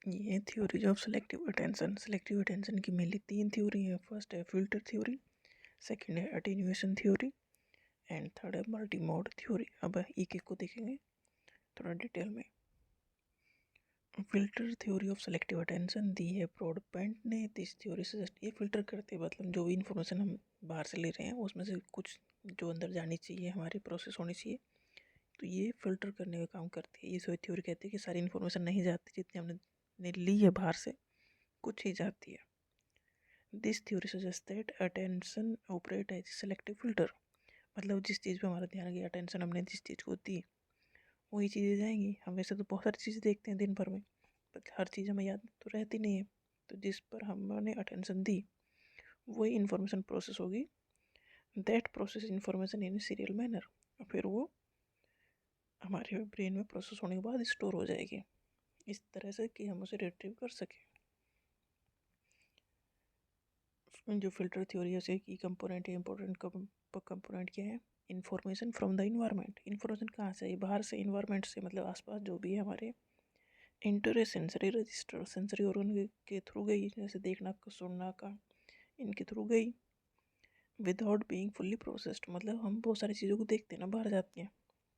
ये theories of selective attention की mainly 3 theory है। फर्स्ट है फिल्टर थ्योरी, सेकंड है अटेन्यूएशन थ्योरी एंड थर्ड है मल्टी मोड थ्योरी। अब एक एक को देखेंगे थोड़ा डिटेल में। Filter theory of selective attention दी है ब्रॉडबैंट ने। दिस थ्योरी सजेस्ट, ये फिल्टर करते हैं मतलब जो भी इंफॉर्मेशन हम बाहर से ले रहे हैं उसमें से कुछ जो अंदर जानी चाहिए, हमारी प्रोसेस होनी चाहिए, तो ये फिल्टर करने का काम करती है। ये सो थ्योरी कहती है कि सारी इन्फॉर्मेशन नहीं जाती जितनी हमने ली है बाहर से, कुछ ही जाती है। This theory suggest that attention operate as selective filter, मतलब जिस चीज़ पे हमारा ध्यान गया, अटेंशन हमने जिस चीज़ को दी वही चीज़ें जाएंगी। हम वैसे तो बहुत सारी चीज़ें देखते हैं दिन भर में, बट हर चीज़ हमें याद तो रहती नहीं है। तो जिस पर हमने अटेंशन दी वही इन्फॉर्मेशन प्रोसेस होगी। That process information in serial manner, फिर वो हमारे ब्रेन में प्रोसेस होने के बाद स्टोर हो जाएगी इस तरह से कि हम उसे रिट्रीव कर सकें। जो फिल्टर थ्योरी है उसे की कंपोनेंट है, इंपॉर्टेंट कंपोनेंट क्या है? Information from the environment. Information कहाँ से आई? बाहर से, इन्वायरमेंट से, मतलब आसपास जो भी है हमारे। इंटर ए सेंसरी रजिस्टर, सेंसरी ऑर्गन के थ्रू गई, जैसे देखना सुनना का, इनके थ्रू गई। विदाउट बीइंग फुल्ली प्रोसेस्ड, मतलब हम बहुत सारी चीज़ों को देखते हैं ना बाहर जाती हैं,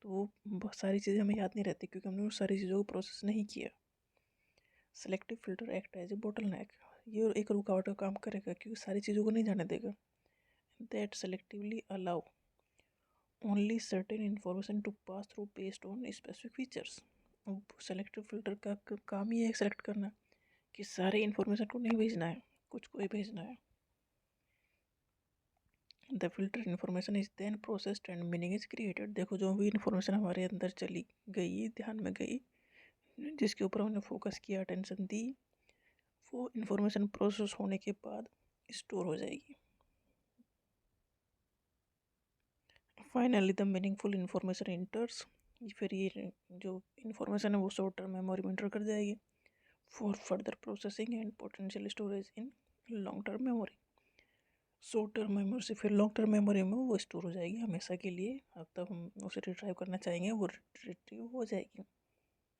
तो वो बहुत सारी चीज़ें हमें याद नहीं रहती क्योंकि हमने वो सारी चीज़ों को प्रोसेस नहीं किया। Selective filter act as a bottleneck, ये एक रुकावट का काम करेगा क्योंकि सारी चीज़ों को नहीं जाने देगा। That selectively allow only certain information to pass through based on specific features. Selective filter का काम ही है सेलेक्ट करना कि सारे इन्फॉर्मेशन को नहीं भेजना है, कुछ को ही भेजना है। The filter information is then processed and meaning is created. देखो जो भी इन्फॉर्मेशन हमारे अंदर चली गई, ध्यान में गई, जिसके ऊपर हमने फोकस किया, अटेंशन दी, वो इन्फॉर्मेशन प्रोसेस होने के बाद स्टोर हो जाएगी। फाइनली द मीनिंगफुल इन्फॉर्मेशन इंटर्स, फिर ये जो इन्फॉर्मेशन है वो शॉर्ट टर्म मेमोरी में इंटर कर जाएगी for further processing and potential storage in long term memory. Short term memory से फिर लॉन्ग टर्म मेमोरी में वो स्टोर हो जाएगी हमेशा के लिए। अब तब हम उसे रिट्राइव करना चाहेंगे वो रिट्रीव हो जाएगी,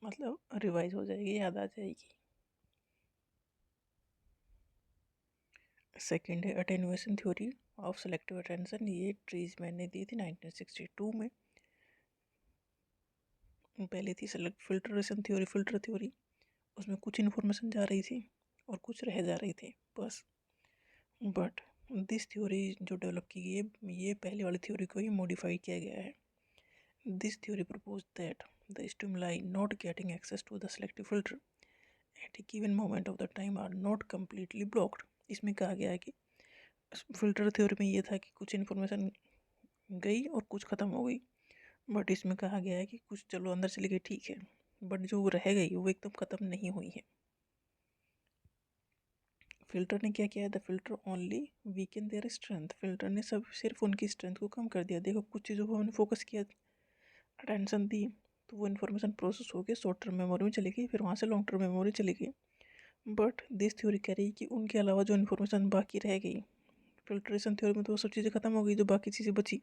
मतलब रिवाइज हो जाएगी, याद आ जाएगी। सेकेंड है attenuation theory of selective attention. ये ट्रीज मैंने दी थी 1962 में। पहले थी select filtration theory, filter theory, उसमें कुछ इन्फॉर्मेशन जा रही थी और कुछ रह जा रही थी बस। बट दिस थ्योरी जो डेवलप की गई है, ये पहले वाली थ्योरी को ही मॉडिफाई किया गया है। This theory propose that the stimuli not getting access to the selective filter at a given moment of the time are not completely blocked. इसमें कहा गया है कि फिल्टर थ्योरी में ये था कि कुछ इन्फॉर्मेशन गई और कुछ ख़त्म हो गई, बट इसमें कहा गया है कि कुछ चलो अंदर चली गई ठीक है, बट जो रह गई वो एकदम ख़त्म नहीं हुई है। फिल्टर ने क्या किया है? The filter only weaken their strength, filter ने सब सिर्फ उनकी स्ट्रेंथ को कम कर दिया। देखो कुछ चीज़ों को हमने फोकस किया, अटेंशन दी, तो वो इन्फॉर्मेशन प्रोसेस हो गई, शॉर्ट टर्म मेमोरी में चली गई, फिर वहाँ से लॉन्ग टर्म मेमोरी चली गई। बट दिस थ्योरी कह रही है कि उनके अलावा जो इन्फॉर्मेशन बाकी रह गई, फिल्ट्रेशन थ्योरी में तो वो सब चीज़ें ख़त्म हो गई, जो बाकी चीज़ें बची।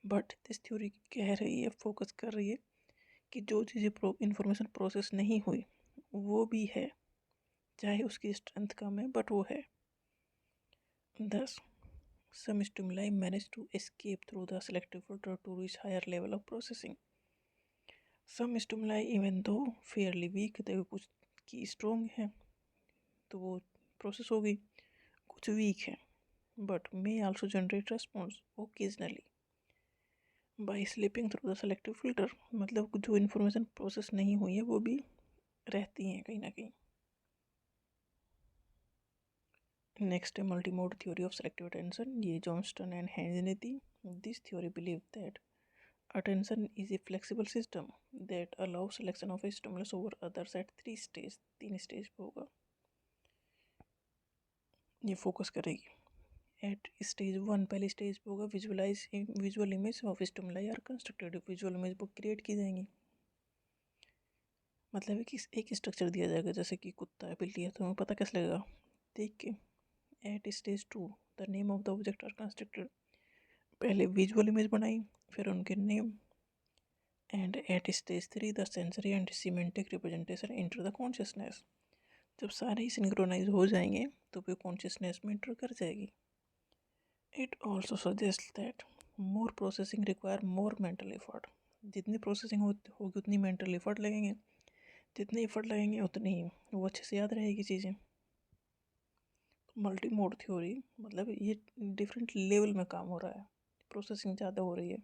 बट दिस थ्योरी कह रही है, फोकस कर रही है कि जो चीज़ें इन्फॉर्मेशन प्रोसेस नहीं हुई वो भी है, चाहे उसकी स्ट्रेंथ कम है बट वो है। Thus, some stimuli manage to escape through the selective filter to reach higher level of processing. Some stimuli, even though fairly weak, देखो कुछ की स्ट्रॉन्ग है तो वो प्रोसेस हो गई, कुछ वीक है, but may also generate response occasionally by slipping through the selective filter, मतलब जो इन्फॉर्मेशन प्रोसेस नहीं हुई है वो भी रहती हैं कहीं ना कहीं। नेक्स्ट है multimode theory of selective attention, ये जॉनस्टन एंड हेंज ने दी। This theory believe that attention is a flexible system that allows selection of a stimulus over others at 3 stage, 3 stage पे होगा। ये फोकस करेगी एट स्टेज 1, पहले stage पे होगा visualize, visual image of stimuli are constructed, visual image book create की जाएंगी। मतलब है कि एक स्ट्रक्चर दिया जाएगा, जैसे कि कुत्ता है, बिल्ली है, तो हमें पता कैसे लगेगा? देख के। At stage 2 the name of the object are constructed, पहले विजुअल इमेज बनाई फिर उनके name. And at stage 3, the sensory and semantic representation enter the consciousness. जब सारे ही सिंक्रोनाइज हो जाएंगे तो फिर कॉन्शियसनेस में इंटर कर जाएगी। It also suggest that more processing require more mental effort. जितनी प्रोसेसिंग होगी उतनी मेंटल एफर्ट लगेंगे, जितने एफर्ट लगेंगे उतनी वो अच्छे से याद रहेगी चीज़ें। मल्टी मोड थ्योरी मतलब ये डिफरेंट लेवल में काम हो रहा है, प्रोसेसिंग ज़्यादा हो रही है